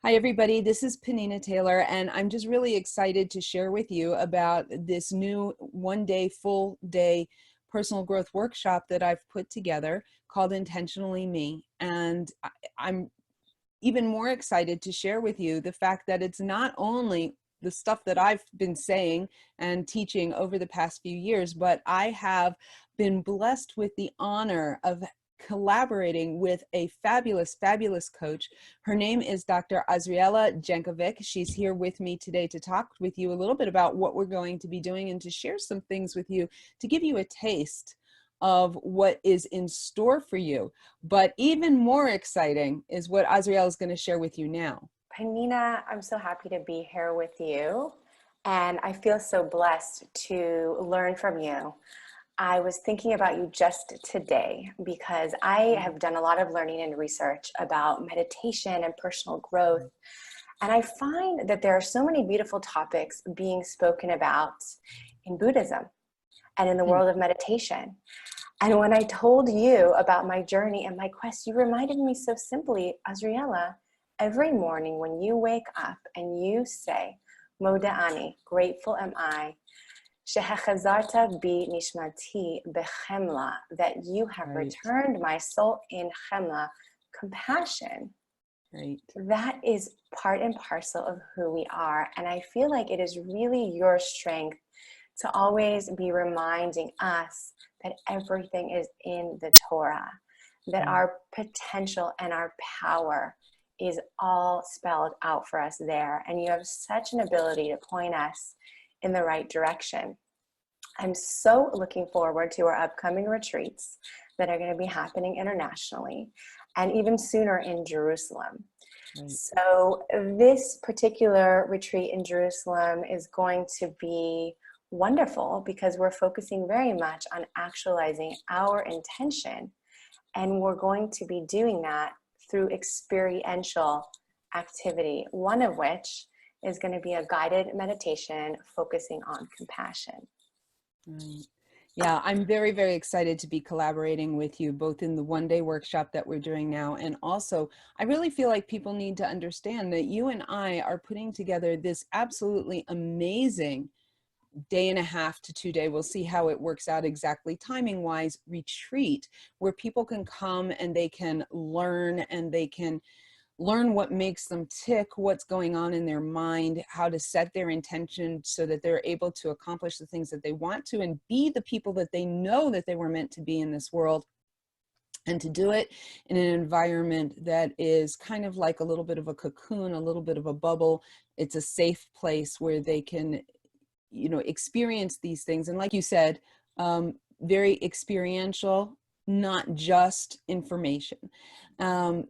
Hi, everybody. This is Penina Taylor, and I'm just really excited to share with you about this new one-day, full-day personal growth workshop that I've put together called Intentionally Me. And I'm even more excited to share with you the fact that it's not only the stuff that I've been saying and teaching over the past few years, but I have been blessed with the honor of collaborating with a fabulous, fabulous coach. Her name is Dr. Azriela Jankovic. She's here with me today to talk with you a little bit about what we're going to be doing and to share some things with you to give you a taste of what is in store for you. But even more exciting is what Azriela is going to share with you now. Penina, I'm so happy to be here with you, and I feel so blessed to learn from you. I was thinking about you just today because I have done a lot of learning and research about meditation and personal growth, and I find that there are so many beautiful topics being spoken about in Buddhism and in the world of meditation. And when I told you about my journey and my quest, you reminded me so simply, Azriela, every morning when you wake up and you say, Moda'ani, grateful am I, Shehechazarta bi nishmati bechemla, that you have returned my soul in chemla, compassion. Right. That is part and parcel of who we are. And I feel like it is really your strength to always be reminding us that everything is in the Torah, that our potential and our power is all spelled out for us there. And you have such an ability to point us in the right direction. I'm so looking forward to our upcoming retreats that are going to be happening internationally and even sooner in Jerusalem. Right. So this particular retreat in Jerusalem is going to be wonderful because we're focusing very much on actualizing our intention, and we're going to be doing that through experiential activity, one of which is going to be a guided meditation focusing on compassion. Right. Yeah, I'm very, very excited to be collaborating with you both in the one-day workshop that we're doing now, and also I really feel like people need to understand that you and I are putting together this absolutely amazing day and a half to 2 day, we'll see how it works out exactly timing wise, retreat where people can come and they can learn, and they can learn what makes them tick, what's going on in their mind, how to set their intention so that they're able to accomplish the things that they want to and be the people that they know that they were meant to be in this world. And to do it in an environment that is kind of like a little bit of a cocoon, a little bit of a bubble. It's a safe place where they can, experience these things. And like you said, very experiential, not just information.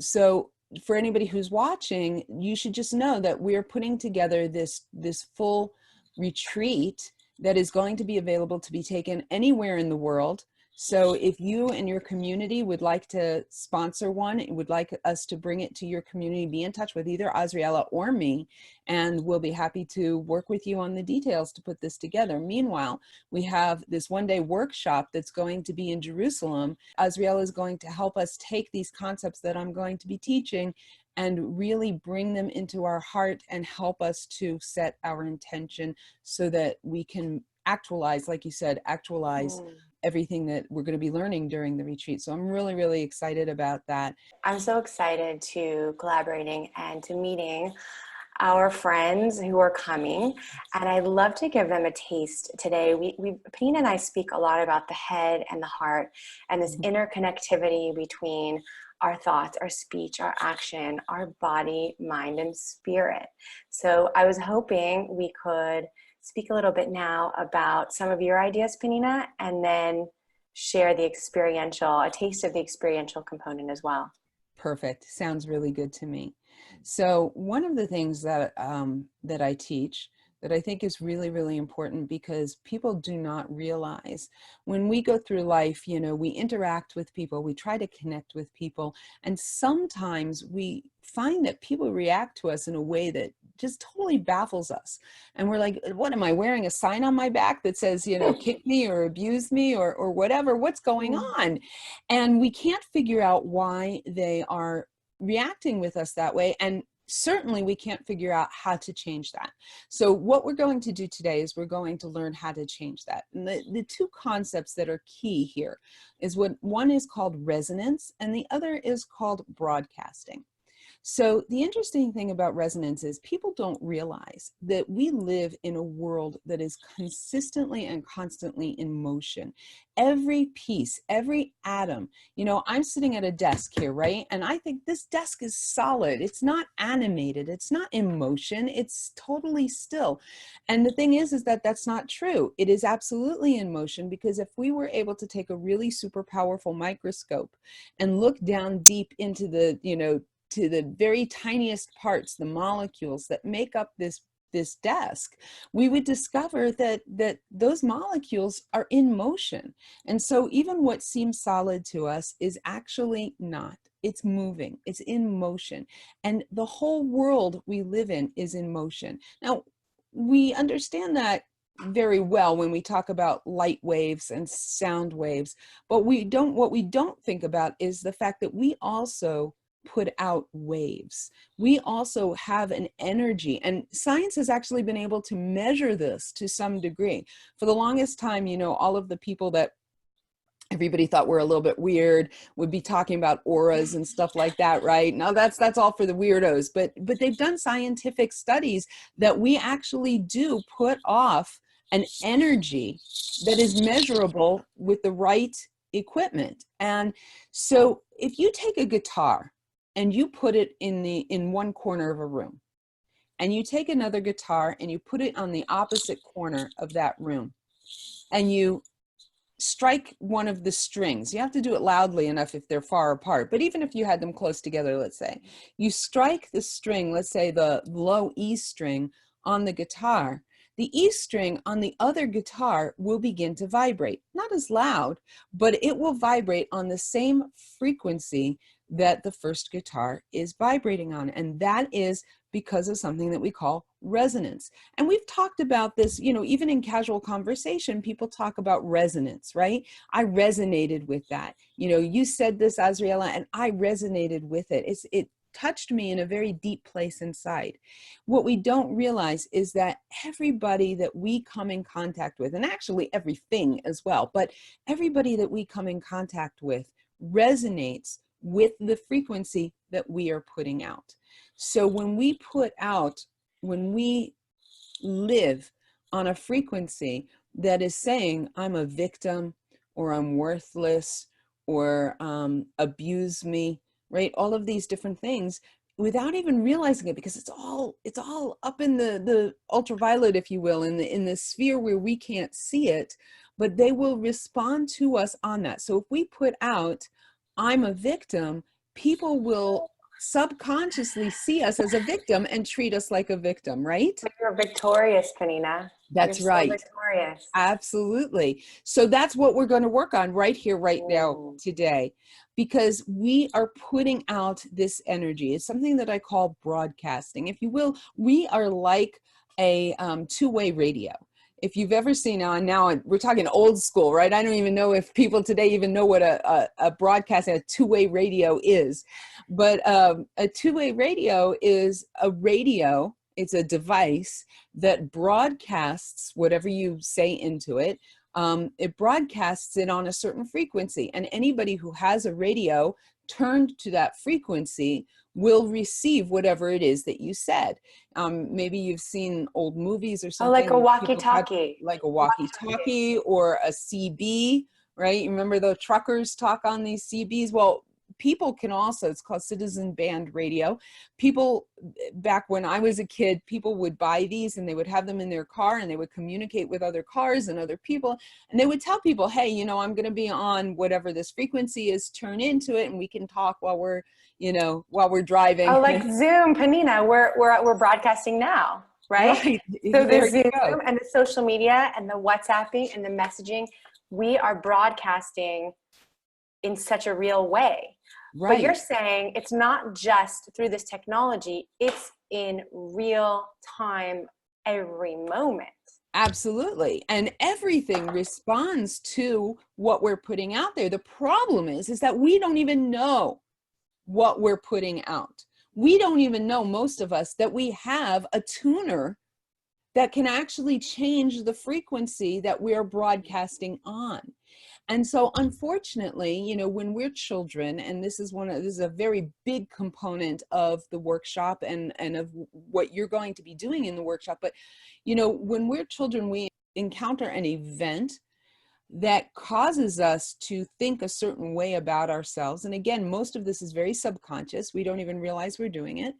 So for anybody who's watching, you should just know that we're putting together this full retreat that is going to be available to be taken anywhere in the world. So if you and your community would like to sponsor one, would like us to bring it to your community, be in touch with either Azriela or me, and we'll be happy to work with you on the details to put this together. Meanwhile, we have this one-day workshop that's going to be in Jerusalem. Azriela is going to help us take these concepts that I'm going to be teaching and really bring them into our heart and help us to set our intention so that we can actualize, like you said, everything that we're going to be learning during the retreat. So I'm really, really excited about that. I'm so excited to collaborating and to meeting our friends who are coming, and I'd love to give them a taste today. Penina and I speak a lot about the head and the heart and this interconnectivity between our thoughts, our speech, our action, our body, mind, and spirit. So I was hoping we could speak a little bit now about some of your ideas, Penina, and then share a taste of the experiential component as well. Perfect. Sounds really good to me. So one of the things that that I teach that I think is really, really important, because people do not realize when we go through life, we interact with people, we try to connect with people, and sometimes we find that people react to us in a way that just totally baffles us. And we're like, what am I wearing, a sign on my back that says, kick me or abuse me or whatever, what's going on? And we can't figure out why they are reacting with us that way. And certainly we can't figure out how to change that. So what we're going to do today is we're going to learn how to change that. And the two concepts that are key here is what one is called resonance and the other is called broadcasting. So the interesting thing about resonance is people don't realize that we live in a world that is consistently and constantly in motion. Every piece, every atom, you know, I'm sitting at a desk here, right? And I think this desk is solid. It's not animated. It's not in motion. It's totally still. And the thing is that that's not true. It is absolutely in motion, because if we were able to take a really super powerful microscope and look down deep into the, you know, to the very tiniest parts, the molecules that make up this desk, we would discover that those molecules are in motion. And so even what seems solid to us is actually not. It's moving, it's in motion. And the whole world we live in is in motion. Now, we understand that very well when we talk about light waves and sound waves, but what we don't think about is the fact that we also put out waves. We also have an energy, and science has actually been able to measure this to some degree. For the longest time, you know, all of the people that everybody thought were a little bit weird would be talking about auras and stuff like that, right? Now that's all for the weirdos, but they've done scientific studies that we actually do put off an energy that is measurable with the right equipment. And so if you take a guitar and you put it in one corner of a room, and you take another guitar and you put it on the opposite corner of that room, and you strike one of the strings. You have to do it loudly enough if they're far apart, but even if you had them close together, let's say, you strike the string, let's say the low E string on the guitar, the E string on the other guitar will begin to vibrate. Not as loud, but it will vibrate on the same frequency that the first guitar is vibrating on. And that is because of something that we call resonance. And we've talked about this, you know, even in casual conversation, people talk about resonance, right? I resonated with that. You know, you said this, Azriela, and I resonated with it. It touched me in a very deep place inside. What we don't realize is that everybody that we come in contact with, and actually everything as well, but everybody that we come in contact with resonates with the frequency that we are putting out. So when we live on a frequency that is saying, I'm a victim, or I'm worthless, or abuse me, right? All of these different things without even realizing it, because it's all up in the ultraviolet, if you will, in the sphere where we can't see it, but they will respond to us on that. So if we put out, I'm a victim, people will subconsciously see us as a victim and treat us like a victim, right? But you're victorious, Penina. That's You're right. so victorious. Absolutely. So that's what we're going to work on right here, right now, Ooh. today, because we are putting out this energy. It's something that I call broadcasting. If you will, we are like a two-way radio. If you've ever seen, now we're talking old school, right? I don't even know if people today even know what a broadcast, a two-way radio is. But a two-way radio is a radio. It's a device that broadcasts whatever you say into it. It broadcasts it on a certain frequency, and anybody who has a radio turned to that frequency will receive whatever it is that you said. Maybe you've seen old movies or Oh, something. like a People have walkie-talkie. like a walkie-talkie or a CB, right? You remember the truckers talk on these CBs? Well, people can also, it's called citizen band radio. People, back when I was a kid, people would buy these and they would have them in their car, and they would communicate with other cars and other people, and they would tell people, hey, you know, I'm going to be on whatever this frequency is, turn into it, and we can talk while we're, you know, while we're driving. Oh, like Zoom, Penina. We're broadcasting now, right? Right. So the There you Zoom go. and the social media and the WhatsApping and the messaging, we are broadcasting in such a real way. Right. But you're saying it's not just through this technology, it's in real time, every moment. Absolutely. And everything responds to what we're putting out there. The problem is that we don't even know what we're putting out. We don't even know, most of us, that we have a tuner that can actually change the frequency that we're broadcasting on. And so unfortunately, you know, when we're children, and this is a very big component of the workshop and of what you're going to be doing in the workshop, but you know, when we're children, we encounter an event that causes us to think a certain way about ourselves. And again, most of this is very subconscious. We don't even realize we're doing it.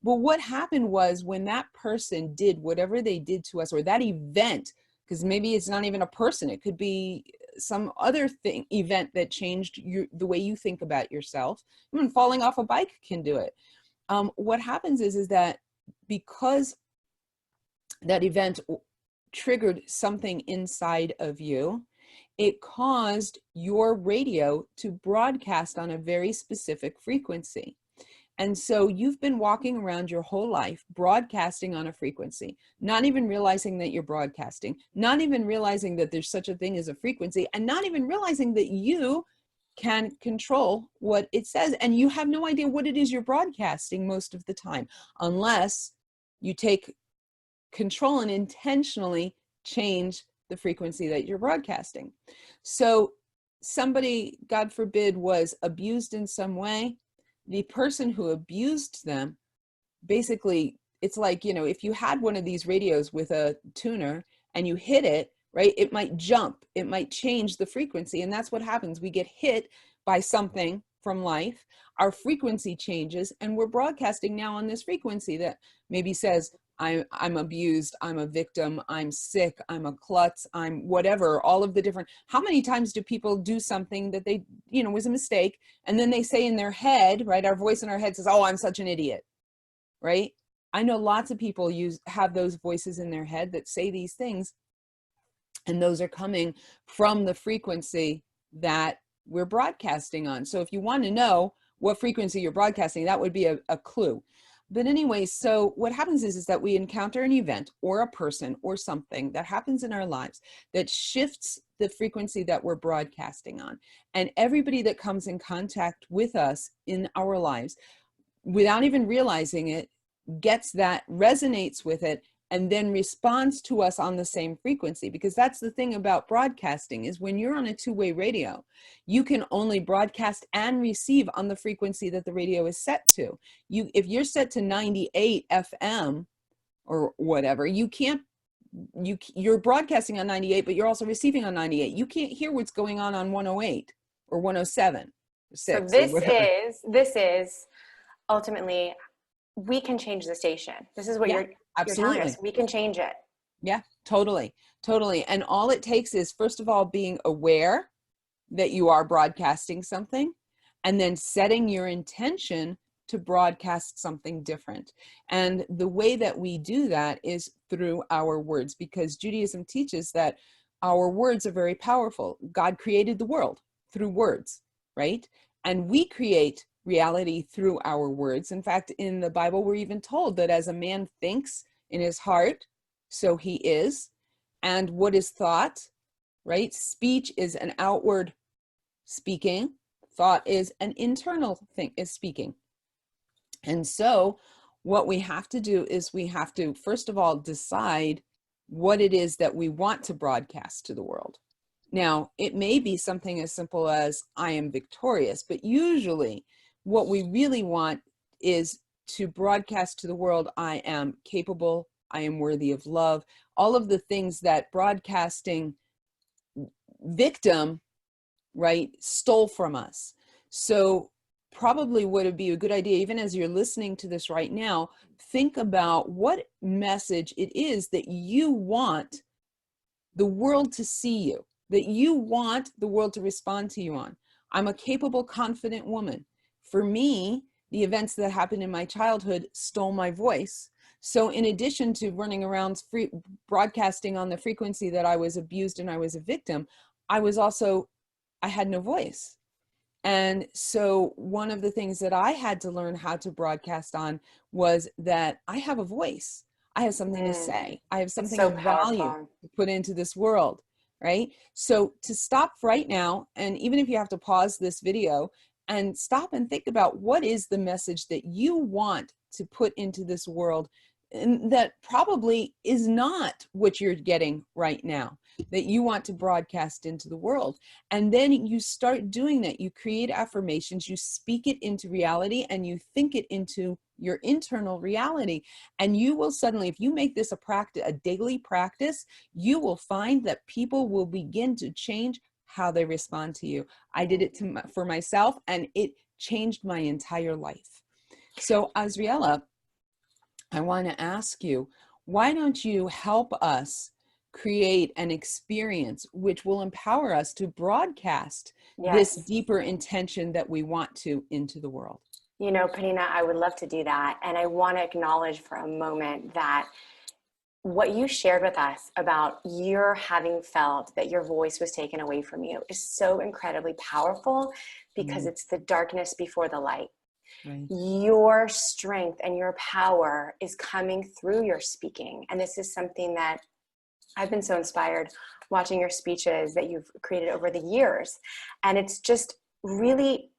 But what happened was, when that person did whatever they did to us, or that event, because maybe it's not even a person, it could be some other event that changed the way you think about yourself. Even falling off a bike can do it. What happens is that because that event triggered something inside of you, it caused your radio to broadcast on a very specific frequency. And so you've been walking around your whole life broadcasting on a frequency, not even realizing that you're broadcasting, not even realizing that there's such a thing as a frequency, and not even realizing that you can control what it says. And you have no idea what it is you're broadcasting most of the time, unless you take control and intentionally change the frequency that you're broadcasting. So somebody, God forbid, was abused in some way. The person who abused them, basically, it's like, you know, if you had one of these radios with a tuner and you hit it, right, it might jump, it might change the frequency. And that's what happens. We get hit by something from life, our frequency changes, and we're broadcasting now on this frequency that maybe says, I'm abused, I'm a victim, I'm sick, I'm a klutz, I'm whatever, all of the different. How many times do people do something that they, you know, was a mistake, and then they say in their head, right, our voice in our head says, oh, I'm such an idiot, right? I know lots of people have those voices in their head that say these things, and those are coming from the frequency that we're broadcasting on. So if you want to know what frequency you're broadcasting, that would be a clue. But anyway, so what happens is that we encounter an event or a person or something that happens in our lives that shifts the frequency that we're broadcasting on. And everybody that comes in contact with us in our lives, without even realizing it, gets that, resonates with it, and then responds to us on the same frequency. Because that's the thing about broadcasting, is when you're on a two-way radio, you can only broadcast and receive on the frequency that the radio is set to. If you're set to 98 FM or whatever, you're broadcasting on 98, but you're also receiving on 98. You can't hear what's going on 108 or 107 or 6 So or whatever. this is ultimately, we can change the station. This is what Yeah, you're telling us. absolutely. We can change it. Yeah, totally. Totally. And all it takes is, first of all, being aware that you are broadcasting something, and then setting your intention to broadcast something different. And the way that we do that is through our words, because Judaism teaches that our words are very powerful. God created the world through words, right? And we create reality through our words. In fact, in the Bible, we're even told that as a man thinks in his heart, so he is. And what is thought, right? Speech is an outward speaking. Thought is an internal thing, is speaking. And so what we have to do is we have to, first of all, decide what it is that we want to broadcast to the world. Now, it may be something as simple as, I am victorious, but usually what we really want is to broadcast to the world, I am capable, I am worthy of love, all of the things that broadcasting victim, right, stole from us. So probably would it be a good idea, even as you're listening to this right now, think about what message it is that you want the world to see you, that you want the world to respond to you on. I'm a capable, confident woman. For me, the events that happened in my childhood stole my voice. So in addition to running around broadcasting on the frequency that I was abused and I was a victim, I had no voice. And so one of the things that I had to learn how to broadcast on was that I have a voice. I have something to say. I have It's something so of value powerful. to put into this world, right? So to stop right now, and even if you have to pause this video and stop and think about what is the message that you want to put into this world, and that probably is not what you're getting right now, that you want to broadcast into the world. And then you start doing that. You create affirmations, you speak it into reality, and you think it into your internal reality. And you will suddenly, if you make this a practice, a daily practice, you will find that people will begin to change how they respond to you. I did it for myself, and it changed my entire life. So, Azriela, I want to ask you, why don't you help us create an experience which will empower us to broadcast this Yes. deeper intention that we want to into the world? You know, Penina, I would love to do that. And I want to acknowledge for a moment that what you shared with us about your having felt that your voice was taken away from you is so incredibly powerful, because it's the darkness before the light. Right. Your strength and your power is coming through your speaking. And this is something that I've been so inspired watching your speeches that you've created over the years. And it's just really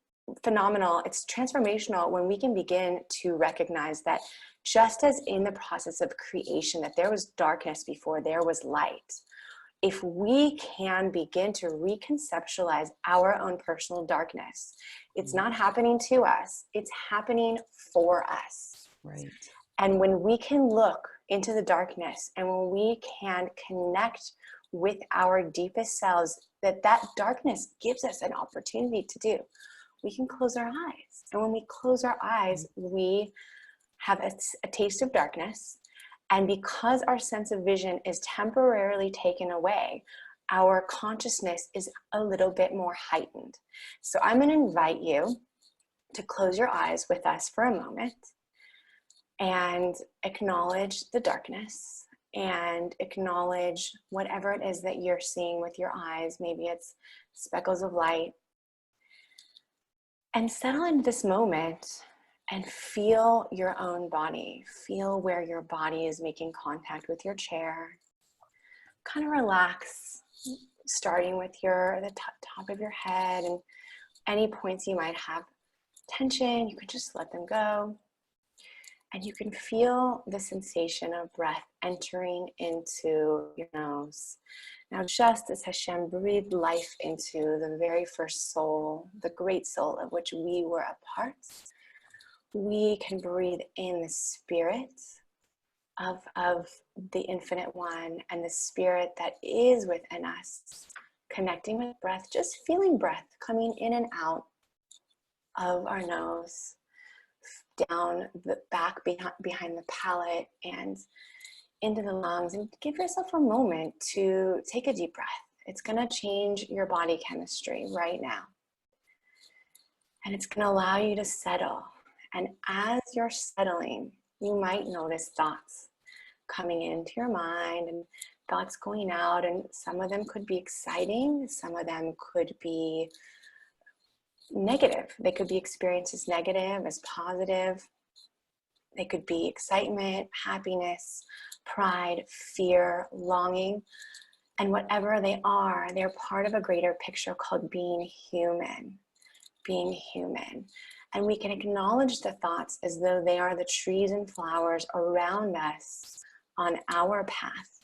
phenomenal. It's transformational when we can begin to recognize that just as in the process of creation, that there was darkness before there was light. If we can begin to reconceptualize our own personal darkness, it's not happening to us, it's happening for us. Right. And when we can look into the darkness, and when we can connect with our deepest selves, that darkness gives us an opportunity to do, we can close our eyes. And when we close our eyes, we have a taste of darkness. And because our sense of vision is temporarily taken away, our consciousness is a little bit more heightened. So I'm going to invite you to close your eyes with us for a moment and acknowledge the darkness, and acknowledge whatever it is that you're seeing with your eyes. Maybe it's speckles of light. And settle into this moment and feel your own body. Feel where your body is making contact with your chair. Kind of relax, starting with the top of your head, and any points you might have tension, you can just let them go. And you can feel the sensation of breath entering into your nose. Now, just as Hashem breathed life into the very first soul, the great soul of which we were a part, we can breathe in the spirit of the Infinite One, and the spirit that is within us, connecting with breath, just feeling breath coming in and out of our nose, down the back behind the palate, and into the lungs. And give yourself a moment to take a deep breath. It's going to change your body chemistry right now. And it's going to allow you to settle. And as you're settling, you might notice thoughts coming into your mind and thoughts going out. And some of them could be exciting. Some of them could be negative. They could be experienced as negative, as positive. They could be excitement, happiness, pride, fear, longing. And whatever they are, they're part of a greater picture called being human. Being human. And we can acknowledge the thoughts as though they are the trees and flowers around us on our path.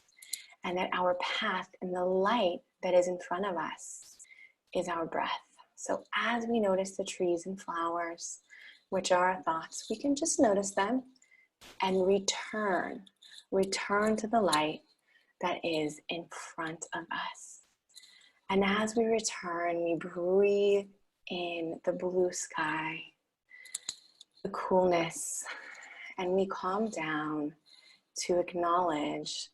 And that our path and the light that is in front of us is our breath. So as we notice the trees and flowers, which are our thoughts, we can just notice them and return to the light that is in front of us. And as we return, we breathe in the blue sky, the coolness, and we calm down to acknowledge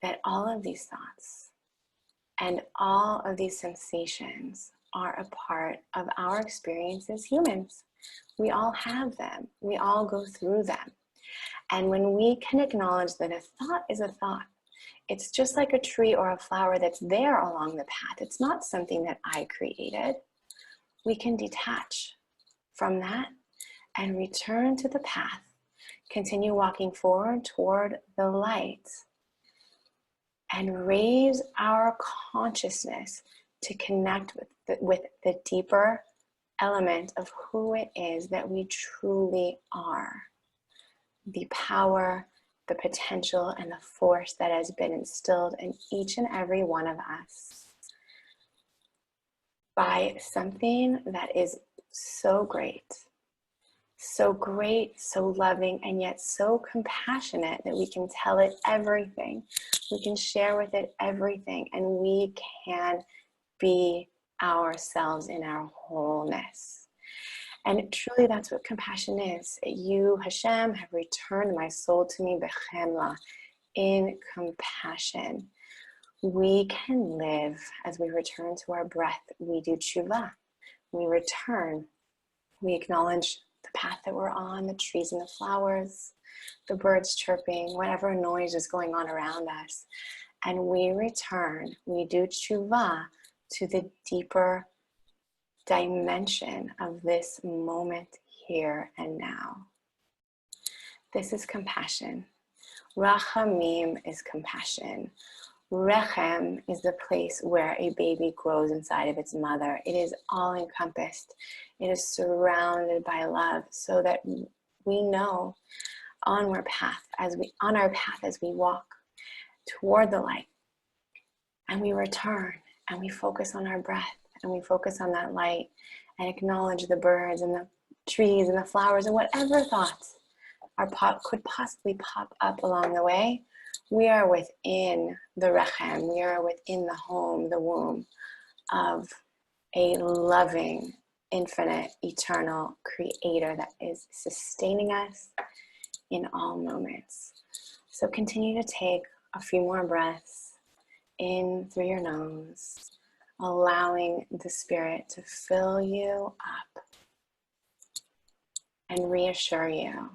that all of these thoughts and all of these sensations are a part of our experience as humans. We all have them. We all go through them. And when we can acknowledge that a thought is a thought, it's just like a tree or a flower that's there along the path. It's not something that I created. We can detach from that and return to the path. Continue walking forward toward the light and raise our consciousness to connect with the deeper element of who it is that we truly are. The power, the potential, and the force that has been instilled in each and every one of us by something that is so great, so loving, and yet so compassionate that we can tell it everything. We can share with it everything, and we can be ourselves in our wholeness. And truly, that's what compassion is. You, Hashem, have returned my soul to me, bechemla, in compassion. We can live as we return to our breath. We do tshuva. We return. We acknowledge the path that we're on, the trees and the flowers, the birds chirping, whatever noise is going on around us. And we return. We do tshuva to the deeper dimension of this moment here and now. This is compassion. Rachamim is compassion. Rechem is the place where a baby grows inside of its mother. It is all encompassed. It is surrounded by love, so that we know on our path as we walk toward the light, and we return and we focus on our breath and we focus on that light and acknowledge the birds and the trees and the flowers and whatever thoughts could possibly pop up along the way. We are within the rechem, we are within the home, the womb of a loving, infinite, eternal creator that is sustaining us in all moments. So continue to take a few more breaths in through your nose, allowing the spirit to fill you up and reassure you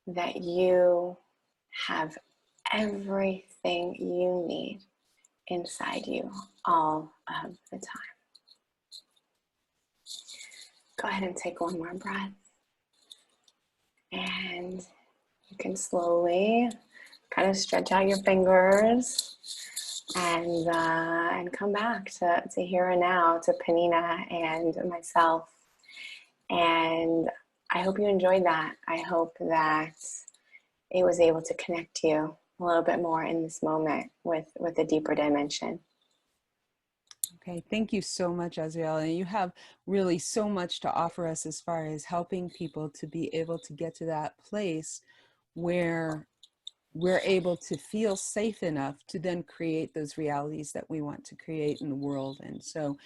that you have everything you need inside you all of the time. Go ahead and take one more breath. And you can slowly kind of stretch out your fingers and come back to here and now, to Penina and myself. And I hope you enjoyed that. I hope that it was able to connect you a little bit more in this moment with a deeper dimension. Okay, thank you so much, Azriela. You have really so much to offer us as far as helping people to be able to get to that place where we're able to feel safe enough to then create those realities that we want to create in the world. And so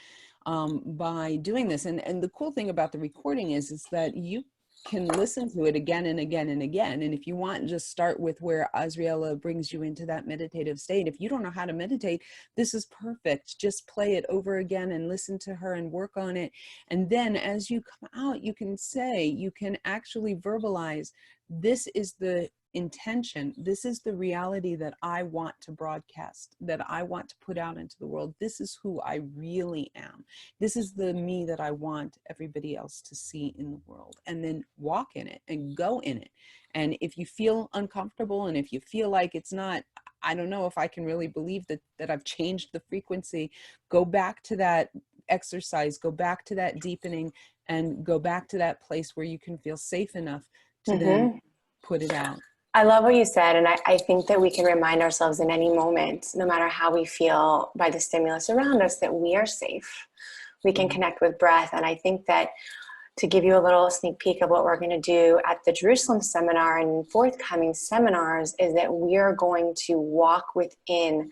by doing this, and the cool thing about the recording is that you can listen to it again and again and again. And if you want, just start with where Azriela brings you into that meditative state. If you don't know how to meditate, this is perfect. Just play it over again and listen to her and work on it. And then as you come out, you can say, you can actually verbalize, this is the intention. This is the reality that I want to broadcast, that I want to put out into the world. This is who I really am. This is the me that I want everybody else to see in the world. And then walk in it and go in it. And if you feel uncomfortable and if you feel like it's not, I don't know if I can really believe that I've changed the frequency, go back to that exercise, go back to that deepening, and go back to that place where you can feel safe enough to then put it out. I love what you said, and I think that we can remind ourselves in any moment, no matter how we feel by the stimulus around us, that we are safe. We can connect with breath, and I think that to give you a little sneak peek of what we're going to do at the Jerusalem seminar and forthcoming seminars is that we are going to walk within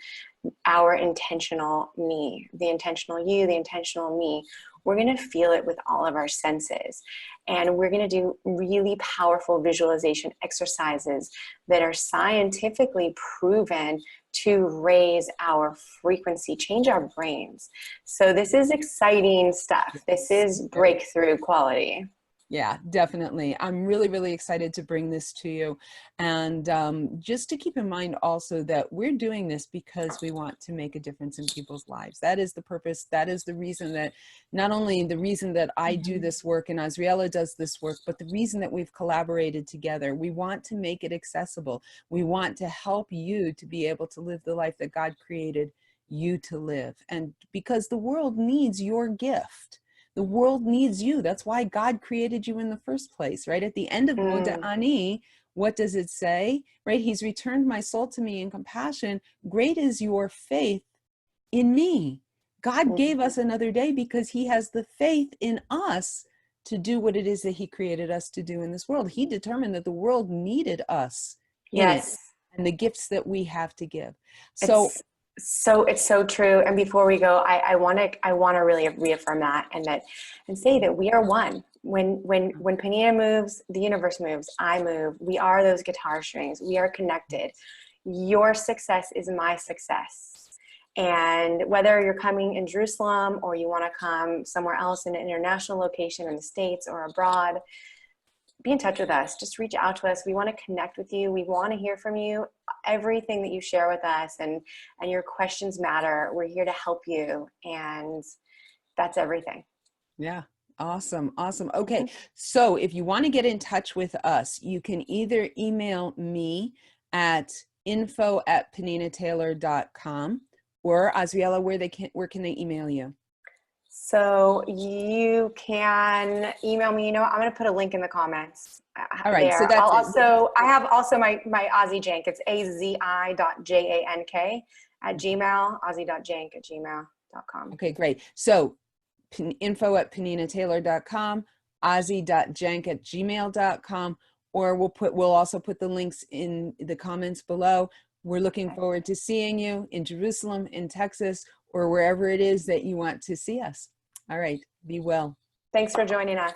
our intentional me, the intentional you, the intentional me. We're going to feel it with all of our senses. And we're going to do really powerful visualization exercises that are scientifically proven to raise our frequency, change our brains. So this is exciting stuff. This is breakthrough quality. Yeah, definitely. I'm really, really excited to bring this to you. And just to keep in mind also that we're doing this because we want to make a difference in people's lives. That is the purpose. That is the reason that, not only the reason that I do this work and Azriela does this work, but the reason that we've collaborated together. We want to make it accessible. We want to help you to be able to live the life that God created you to live. And because the world needs your gift. The world needs you. That's why God created you in the first place, right? At the end of Moda Mm, Ani, what does it say? Right? He's returned my soul to me in compassion. Great is your faith in me. God mhm. gave us another day because he has the faith in us to do what it is that he created us to do in this world. He determined that the world needed us in it Yes, and the gifts that we have to give. So, it's so true. And before we go, I want to really reaffirm that and say that we are one. When Penina moves, the universe moves. I move. We are those guitar strings. We are connected. Your success is my success. And whether you're coming in Jerusalem or you want to come somewhere else in an international location in the States or abroad, be in touch with us. Just reach out to us. We want to connect with you. We want to hear from you. Everything that you share with us and your questions matter. We're here to help you. And that's everything. yeah, awesome. Awesome. Okay. Mhm. So, if you want to get in touch with us, you can either email me at info@peninataylor.com, or Azriela, where can they email you? So you can email me. I'm going to put a link in the comments All right. So there. that's it. I have also my Aussie Jank. It's AZI.JANK at Gmail, Aussie.jank@gmail.com. Okay, great. So info@peninataylor.com, ozzy.jank@gmail.com, or we'll also put the links in the comments below. We're looking Okay. forward to seeing you in Jerusalem, in Texas, or wherever it is that you want to see us. All right, be well. Thanks for joining us.